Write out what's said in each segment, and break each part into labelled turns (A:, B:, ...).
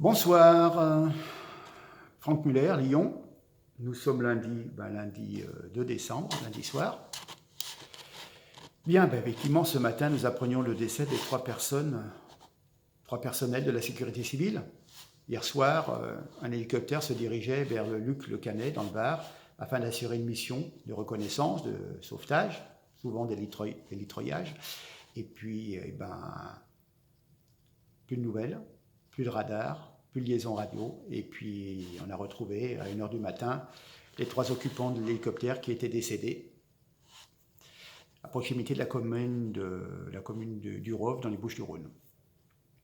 A: Bonsoir, Franck Muller, Lyon. Nous sommes lundi 2 décembre, lundi soir. Bien, effectivement, ce matin, nous apprenions le décès des trois personnels de la sécurité civile. Hier soir, un hélicoptère se dirigeait vers le Luc-le-Canet, dans le Var, afin d'assurer une mission de reconnaissance, de sauvetage, souvent d'élitroyage. Et puis, plus de nouvelles, plus de radar, plus de liaison radio. Et puis, on a retrouvé à 1h du matin les trois occupants de l'hélicoptère qui étaient décédés à proximité de la commune du Rove, dans les Bouches-du-Rhône.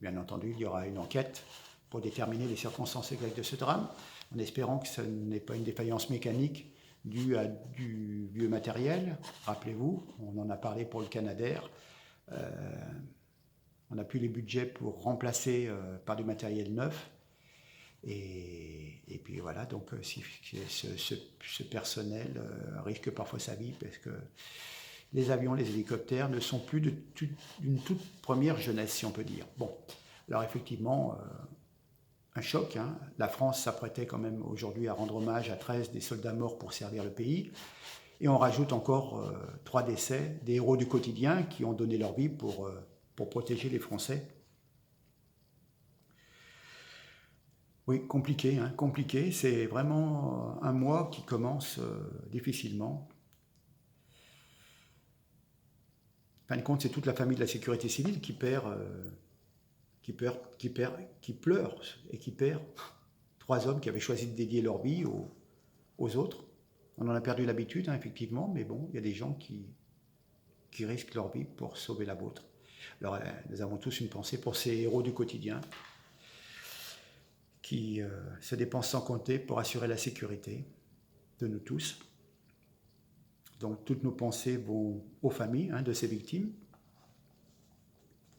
A: Bien entendu, il y aura une enquête pour déterminer les circonstances exactes de ce drame, en espérant que ce n'est pas une défaillance mécanique due à du vieux matériel. Rappelez-vous, on en a parlé pour le Canadair. On n'a plus les budgets pour remplacer par du matériel neuf. Et puis voilà, donc ce personnel risque parfois sa vie parce que les avions, les hélicoptères ne sont plus d'une toute première jeunesse, si on peut dire. Bon, alors effectivement, un choc. Hein. La France s'apprêtait quand même aujourd'hui à rendre hommage à 13 des soldats morts pour servir le pays. Et on rajoute encore 3 décès des héros du quotidien qui ont donné leur vie pour protéger les Français. Oui, compliqué, hein, compliqué. C'est vraiment un mois qui commence difficilement. En fin de compte, c'est toute la famille de la sécurité civile qui pleure et qui perd 3 hommes qui avaient choisi de dédier leur vie aux autres. On en a perdu l'habitude, hein, effectivement, mais bon, il y a des gens qui risquent leur vie pour sauver la vôtre. Alors, nous avons tous une pensée pour ces héros du quotidien qui se dépensent sans compter pour assurer la sécurité de nous tous. Donc, toutes nos pensées vont aux familles de ces victimes.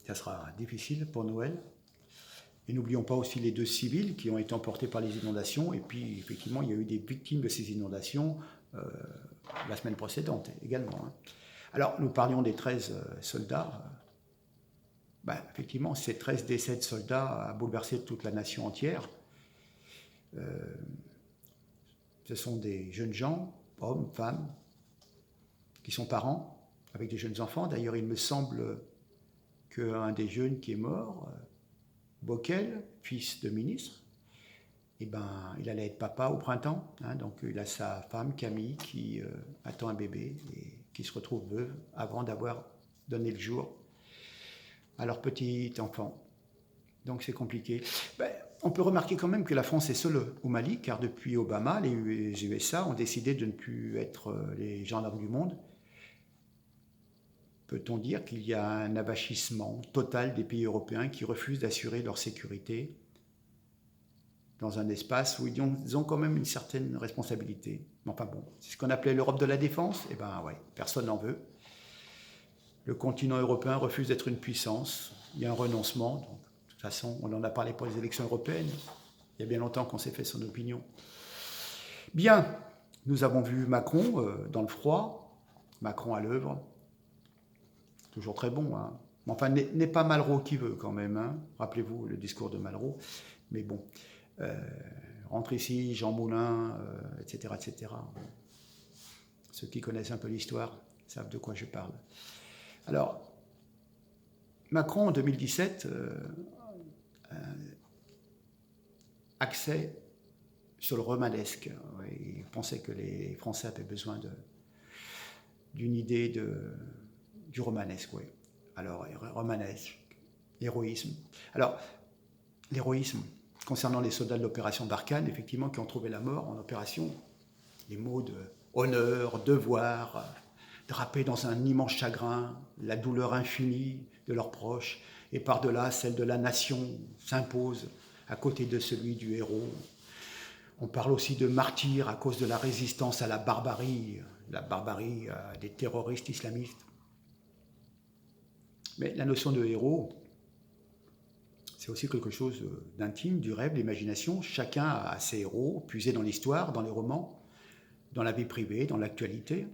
A: Ça sera difficile pour Noël. Et n'oublions pas aussi les 2 civils qui ont été emportés par les inondations. Et puis, effectivement, il y a eu des victimes de ces inondations la semaine précédente également. Hein. Alors, nous parlions des 13 soldats. Effectivement, ces 13 décès de soldats a bouleversé toute la nation entière. Ce sont des jeunes gens, hommes, femmes, qui sont parents, avec des jeunes enfants. D'ailleurs, il me semble qu'un des jeunes qui est mort, Bockel, fils de ministre, il allait être papa au printemps. Hein, donc, il a sa femme, Camille, qui attend un bébé et qui se retrouve veuve avant d'avoir donné le jour à leur petit enfant. Donc c'est compliqué. On peut remarquer quand même que la France est seule au Mali, car depuis Obama, les USA ont décidé de ne plus être les gendarmes du monde. Peut-on dire qu'il y a un abachissement total des pays européens qui refusent d'assurer leur sécurité dans un espace où ils ont quand même une certaine responsabilité. Enfin bon, c'est ce qu'on appelait l'Europe de la défense. Eh bien ouais, personne n'en veut. Le continent européen refuse d'être une puissance. Il y a un renoncement. Donc, de toute façon, on en a parlé pour les élections européennes. Il y a bien longtemps qu'on s'est fait son opinion. Bien, nous avons vu Macron dans le froid. Macron à l'œuvre. Toujours très bon. Hein. Enfin, n'est pas Malraux qui veut quand même. Hein. Rappelez-vous le discours de Malraux. Mais bon, rentre ici, Jean Moulin, etc., etc. Ceux qui connaissent un peu l'histoire savent de quoi je parle. Alors, Macron, en 2017, axait sur le romanesque. Il pensait que les Français avaient besoin d'une idée du romanesque. Oui. Alors, romanesque, héroïsme. Alors, l'héroïsme, concernant les soldats de l'opération Barkhane, effectivement, qui ont trouvé la mort en opération, les mots de honneur, devoir, drapés dans un immense chagrin, la douleur infinie de leurs proches, et par-delà celle de la nation s'impose à côté de celui du héros. On parle aussi de martyrs à cause de la résistance à la barbarie des terroristes islamistes. Mais la notion de héros, c'est aussi quelque chose d'intime, du rêve, de l'imagination. Chacun a ses héros, puisés dans l'histoire, dans les romans, dans la vie privée, dans l'actualité.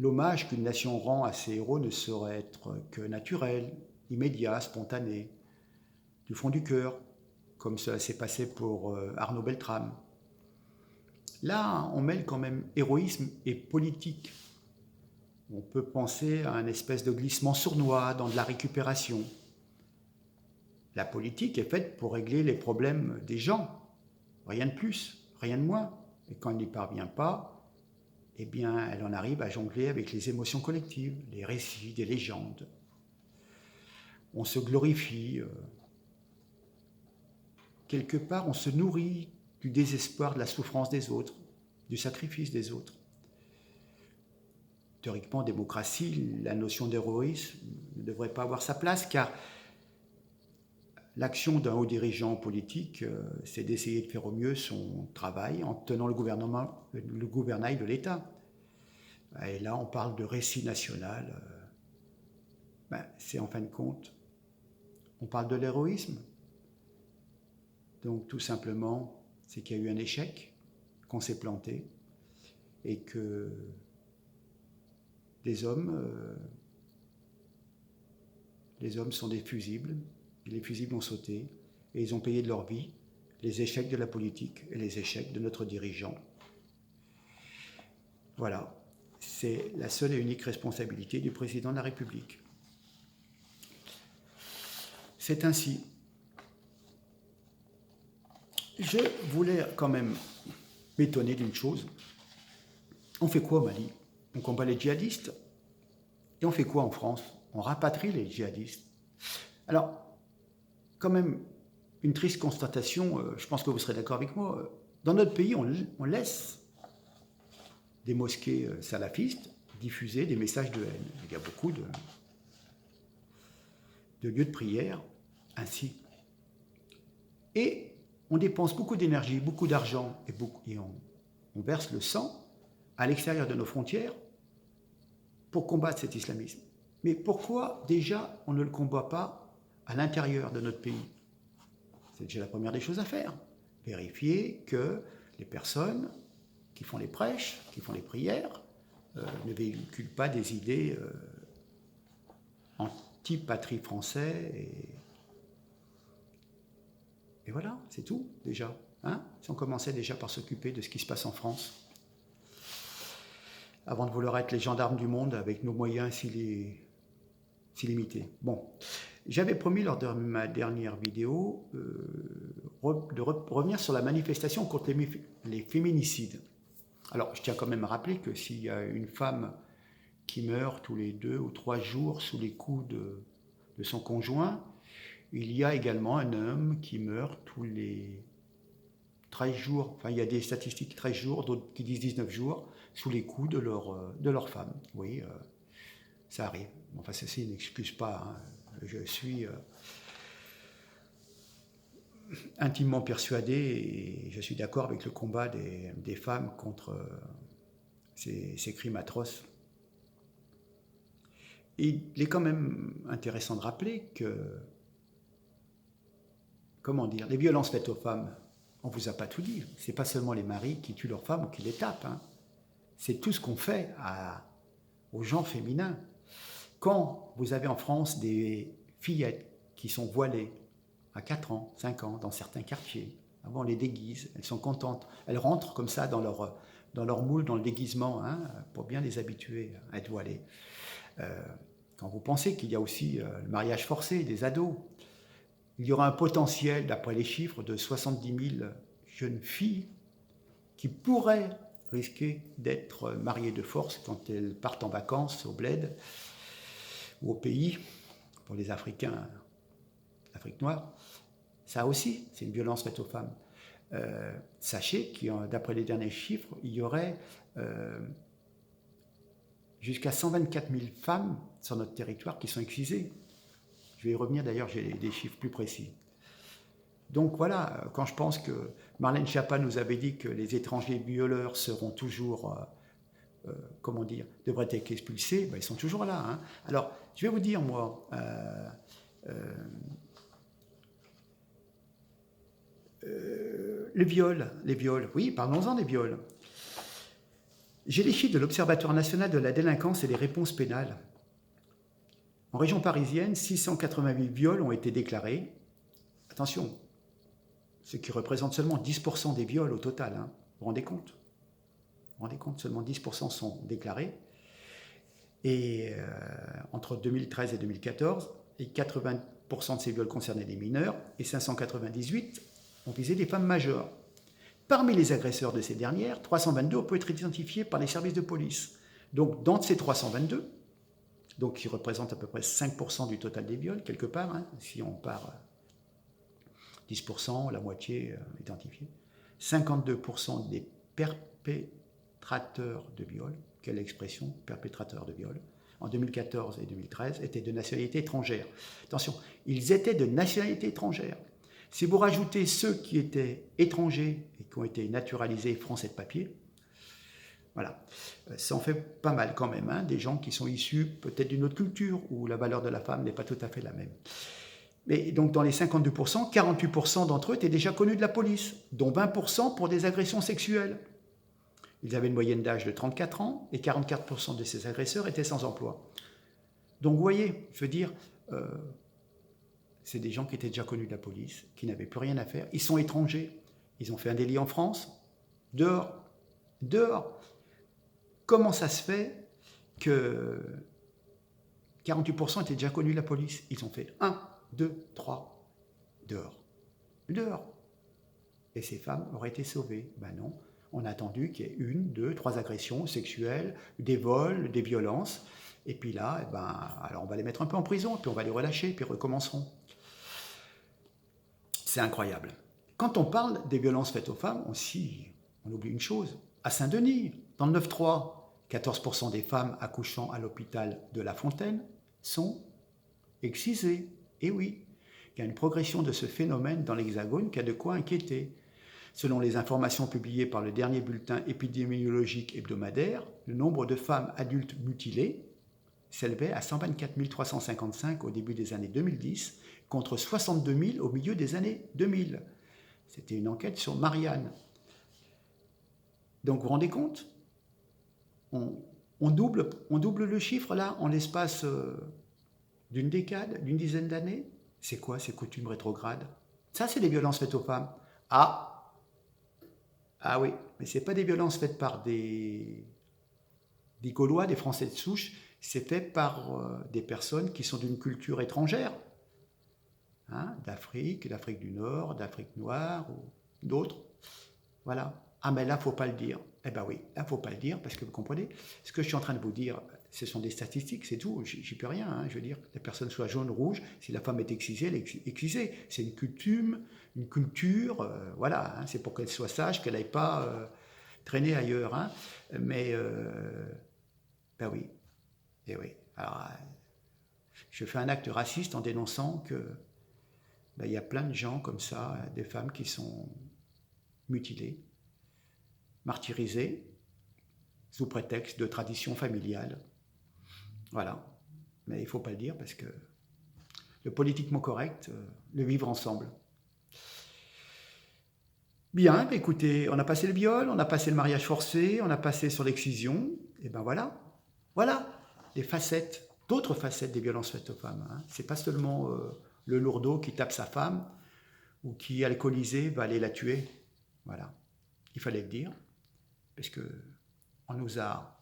A: L'hommage qu'une nation rend à ses héros ne saurait être que naturel, immédiat, spontané, du fond du cœur, comme cela s'est passé pour Arnaud Beltrame. Là, on mêle quand même héroïsme et politique. On peut penser à un espèce de glissement sournois dans de la récupération. La politique est faite pour régler les problèmes des gens, rien de plus, rien de moins. Et quand elle n'y parvient pas, eh bien, elle en arrive à jongler avec les émotions collectives, les récits, des légendes. On se glorifie. Quelque part, on se nourrit du désespoir, de la souffrance des autres, du sacrifice des autres. Théoriquement, en démocratie, la notion d'héroïsme ne devrait pas avoir sa place, car l'action d'un haut dirigeant politique, c'est d'essayer de faire au mieux son travail en tenant le gouvernail de l'État. Et là, on parle de récit national. C'est en fin de compte, on parle de l'héroïsme. Donc tout simplement, c'est qu'il y a eu un échec, qu'on s'est planté, et que les hommes sont des fusibles, et les fusibles ont sauté, et ils ont payé de leur vie les échecs de la politique et les échecs de notre dirigeant. Voilà, c'est la seule et unique responsabilité du président de la République. C'est ainsi. Je voulais quand même m'étonner d'une chose. On fait quoi au Mali? On combat les djihadistes. Et on fait quoi en France? On rapatrie les djihadistes. Alors, quand même, une triste constatation, je pense que vous serez d'accord avec moi. Dans notre pays, on laisse des mosquées salafistes diffuser des messages de haine. Il y a beaucoup de lieux de prière ainsi. Et on dépense beaucoup d'énergie, beaucoup d'argent, et on verse le sang à l'extérieur de nos frontières pour combattre cet islamisme. Mais pourquoi déjà on ne le combat pas à l'intérieur de notre pays? C'est déjà la première des choses à faire. Vérifier que les personnes qui font les prêches, qui font les prières, ne véhiculent pas des idées anti-patrie français. Et voilà, c'est tout déjà. Si on commençait déjà par s'occuper de ce qui se passe en France, avant de vouloir être les gendarmes du monde avec nos moyens si limités. Bon, j'avais promis lors de ma dernière vidéo de revenir sur la manifestation contre les féminicides. Alors, je tiens quand même à rappeler que s'il y a une femme qui meurt tous les 2 ou 3 jours sous les coups de son conjoint, il y a également un homme qui meurt tous les 13 jours, enfin il y a des statistiques 13 jours, d'autres qui disent 19 jours, sous les coups de leur femme. Oui, ça arrive. Enfin, ceci n'excuse pas. Je suis intimement persuadé et je suis d'accord avec le combat des femmes contre ces crimes atroces. Et il est quand même intéressant de rappeler que, les violences faites aux femmes, on ne vous a pas tout dit. Ce n'est pas seulement les maris qui tuent leurs femmes ou qui les tapent. C'est tout ce qu'on fait aux gens féminins. Quand vous avez en France des fillettes qui sont voilées à 4 ans, 5 ans, dans certains quartiers, on les déguise, elles sont contentes. Elles rentrent comme ça dans leur moule, dans le déguisement, pour bien les habituer à être voilées. Quand vous pensez qu'il y a aussi le mariage forcé des ados, il y aura un potentiel, d'après les chiffres, de 70 000 jeunes filles qui pourraient risquer d'être mariées de force quand elles partent en vacances au bled ou au pays, pour les Africains, l'Afrique noire. Ça aussi, c'est une violence faite aux femmes. Sachez que, d'après les derniers chiffres, il y aurait jusqu'à 124 000 femmes sur notre territoire qui sont excisées. Je vais y revenir d'ailleurs, j'ai des chiffres plus précis. Donc voilà, quand je pense que Marlène Schiappa nous avait dit que les étrangers violeurs seront toujours, devraient être expulsés, ils sont toujours là. Alors, je vais vous dire, moi, les viols, oui, parlons-en des viols. J'ai les chiffres de l'Observatoire national de la délinquance et des réponses pénales. En région parisienne, 688 viols ont été déclarés. Attention, ce qui représente seulement 10% des viols au total. Hein. Vous vous rendez compte? Vous vous rendez compte, seulement 10% sont déclarés. Et entre 2013 et 2014, et 80% de ces viols concernaient des mineurs, et 598 ont visé des femmes majeures. Parmi les agresseurs de ces dernières, 322 ont pu être identifiés par les services de police. Donc, dans ces 322, donc qui représentent à peu près 5% du total des viols, quelque part, hein, si on part 10%, la moitié identifiée, 52% des perpétrateurs de viols, quelle expression, perpétrateurs de viols, en 2014 et 2013, étaient de nationalité étrangère. Attention, ils étaient de nationalité étrangère. Si vous rajoutez ceux qui étaient étrangers et qui ont été naturalisés français de papier, voilà, ça en fait pas mal quand même, hein, des gens qui sont issus peut-être d'une autre culture où la valeur de la femme n'est pas tout à fait la même. Mais donc dans les 52%, 48% d'entre eux étaient déjà connus de la police, dont 20% pour des agressions sexuelles. Ils avaient une moyenne d'âge de 34 ans et 44% de ces agresseurs étaient sans emploi. Donc vous voyez, je veux dire, c'est des gens qui étaient déjà connus de la police, qui n'avaient plus rien à faire. Ils sont étrangers, ils ont fait un délit en France, dehors. Comment ça se fait que 48% étaient déjà connus de la police? Ils ont fait 1, 2, 3, dehors. Et ces femmes auraient été sauvées. Ben non, on a attendu qu'il y ait 1, 2, 3 agressions sexuelles, des vols, des violences. Et puis là, eh ben, alors on va les mettre un peu en prison, puis on va les relâcher, puis ils recommenceront. C'est incroyable. Quand on parle des violences faites aux femmes, on oublie une chose. À Saint-Denis, dans le 9-3, 14% des femmes accouchant à l'hôpital de La Fontaine sont excisées. Et oui, il y a une progression de ce phénomène dans l'Hexagone qui a de quoi inquiéter. Selon les informations publiées par le dernier bulletin épidémiologique hebdomadaire, le nombre de femmes adultes mutilées s'élevait à 124 355 au début des années 2010, contre 62 000 au milieu des années 2000. C'était une enquête sur Marianne. Donc vous vous rendez compte ? On double le chiffre là en l'espace d'une décade, d'une dizaine d'années. C'est quoi ces coutumes rétrogrades? Ça, c'est des violences faites aux femmes. Ah oui, mais ce n'est pas des violences faites par des Gaulois, des Français de souche, c'est fait par des personnes qui sont d'une culture étrangère, hein, d'Afrique du Nord, d'Afrique noire ou d'autres. Voilà. Ah mais là, il ne faut pas le dire. Eh bien oui, là, il ne faut pas le dire parce que vous comprenez, ce que je suis en train de vous dire, ce sont des statistiques, c'est tout, j'y peux rien. Hein, je veux dire, la personne soit jaune, rouge, si la femme est excisée, elle est excisée. C'est une culture, voilà, hein, c'est pour qu'elle soit sage, qu'elle n'aille pas traîner ailleurs. Hein, mais, ben oui, et oui. Alors, je fais un acte raciste en dénonçant que ben, y a plein de gens comme ça, des femmes qui sont mutilées, martyrisées, sous prétexte de tradition familiale. Voilà. Mais il ne faut pas le dire parce que le politiquement correct, le vivre ensemble. Bien, écoutez, on a passé le viol, on a passé le mariage forcé, on a passé sur l'excision, et ben voilà. Voilà les facettes, d'autres facettes des violences faites aux femmes. Hein. C'est pas seulement le lourdeau qui tape sa femme ou qui, alcoolisé, va aller la tuer. Voilà. Il fallait le dire, parce que on nous a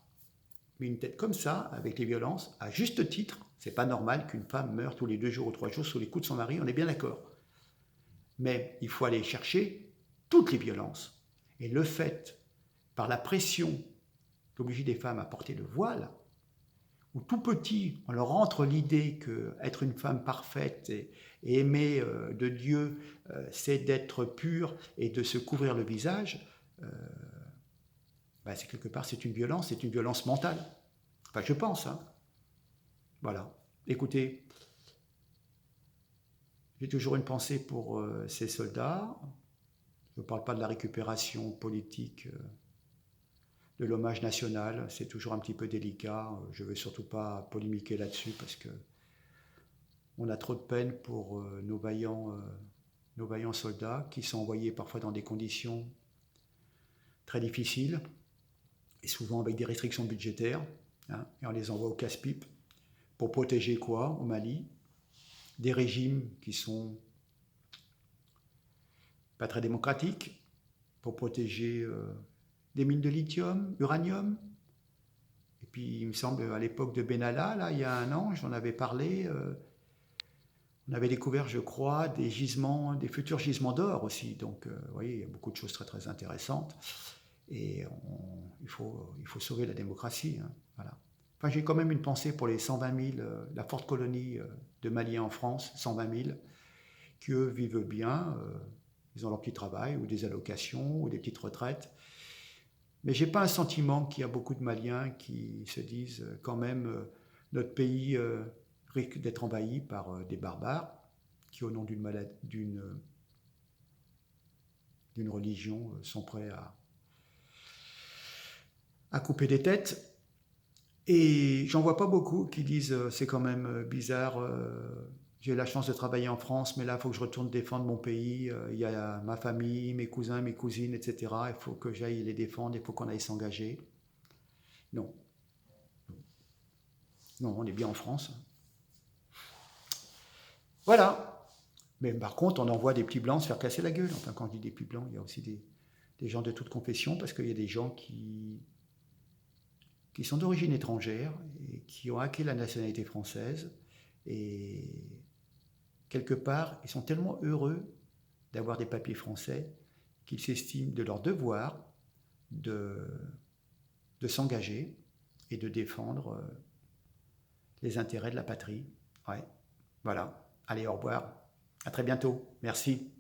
A: mis une tête comme ça, avec les violences, à juste titre. C'est pas normal qu'une femme meure tous les 2 jours ou 3 jours sous les coups de son mari, on est bien d'accord. Mais il faut aller chercher toutes les violences. Et le fait, par la pression d'obliger des femmes à porter le voile, où tout petit, on leur entre l'idée qu'être une femme parfaite et aimée de Dieu, c'est d'être pure et de se couvrir le visage, ben c'est quelque part, c'est une violence mentale. Enfin, je pense. Hein. Voilà. Écoutez, j'ai toujours une pensée pour ces soldats. Je ne parle pas de la récupération politique de l'hommage national, c'est toujours un petit peu délicat. Je ne veux surtout pas polémiquer là-dessus parce que on a trop de peine pour nos vaillants soldats qui sont envoyés parfois dans des conditions très difficiles et souvent avec des restrictions budgétaires. Hein, et on les envoie au casse-pipe pour protéger quoi au Mali? Des régimes qui sont pas très démocratique, pour protéger des mines de lithium, uranium. Et puis, il me semble, à l'époque de Benalla, là, il y a un an, j'en avais parlé, on avait découvert, je crois, des gisements, des futurs gisements d'or aussi. Donc, vous voyez, il y a beaucoup de choses très, très intéressantes. Et il faut sauver la démocratie. Hein, voilà. Enfin, j'ai quand même une pensée pour les 120 000, la forte colonie de Maliens en France, 120 000, qui eux vivent bien. Ils ont leur petit travail, ou des allocations, ou des petites retraites. Mais j'ai pas un sentiment qu'il y a beaucoup de Maliens qui se disent quand même notre pays risque d'être envahi par des barbares qui, au nom d'une religion, sont prêts à couper des têtes. Et j'en vois pas beaucoup qui disent c'est quand même bizarre, j'ai eu la chance de travailler en France, mais là il faut que je retourne défendre mon pays, il y a ma famille, mes cousins, mes cousines, etc. Il faut que j'aille les défendre, il faut qu'on aille s'engager. Non, non, on est bien en France. Voilà. Mais par contre, on envoie des petits blancs se faire casser la gueule. Enfin, quand je dis des petits blancs, il y a aussi des gens de toute confession, parce qu'il y a des gens qui sont d'origine étrangère et qui ont acquis la nationalité française. Et quelque part, ils sont tellement heureux d'avoir des papiers français qu'ils s'estiment de leur devoir de, de s'engager et de défendre les intérêts de la patrie. Ouais, voilà. Allez, au revoir. À très bientôt. Merci.